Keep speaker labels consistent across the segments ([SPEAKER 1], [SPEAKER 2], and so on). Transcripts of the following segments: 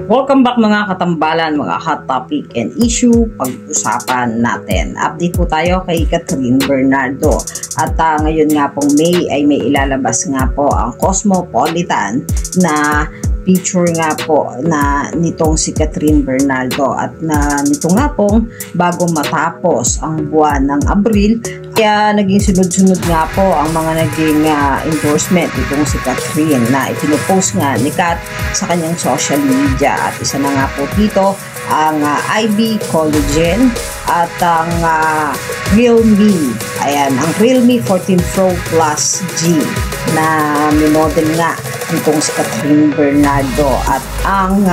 [SPEAKER 1] Welcome back mga katambalan, mga hot topic and issue pag-usapan natin. Update po tayo kay Catherine Bernardo. At ngayon nga pong May ay may ilalabas nga po ang Cosmopolitan na picture nga po na nitong si Catherine Bernardo at na nito nga pong bago matapos ang buwan ng Abril. Kaya naging sunod-sunod nga po ang mga naging endorsement itong si Catherine na ipinopost nga ni Kat sa kanyang social media. At isa na nga po dito ang IB Collagen at ang Realme. Ayan, ang Realme 14 Pro Plus G na minodel nga itong si Catherine Bernardo at ang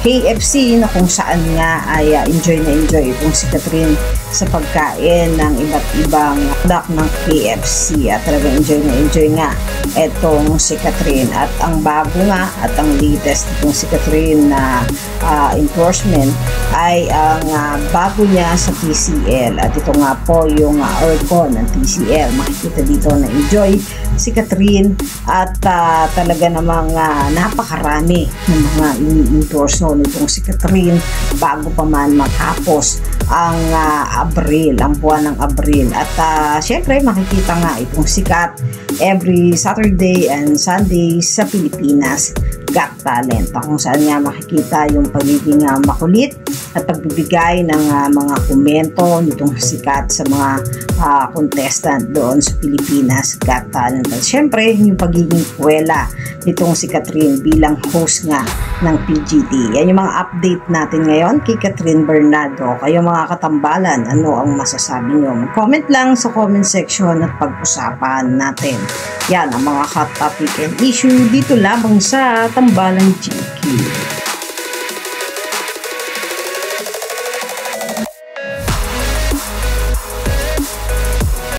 [SPEAKER 1] KFC na kung saan nga ay enjoy na enjoy itong si Catherine sa pagkain ng iba't ibang product ng KFC at talagang enjoy na enjoy nga itong si Catherine. At ang bago nga at ang latest itong si Catherine na endorsement ay ang bago niya sa TCL at ito nga po yung aircon ng TCL. Makikita dito na enjoy si Catherine at talaga namang napakarami ng mga ini-endorse nitong si Catherine bago pa man matapos ang Abril, ang buwan ng Abril. At syempre makikita nga itong sikat every Saturday and Sunday sa Pilipinas Got Talent, kung saan nga makikita yung pagiging makulit at pagbibigay ng mga komento nitong sikat sa mga contestant doon sa Pilipinas Got Talent. At syempre yung pagiging kwela nitong si Catherine bilang host nga ng PGT. Yan yung mga update natin ngayon kay Catherine Bernardo. Kayo mga katambalan, ano ang masasabi nyo? Mag-comment lang sa comment section at pag-usapan natin. Yan ang mga hot topic and issue dito lamang sa Tambalang GQ.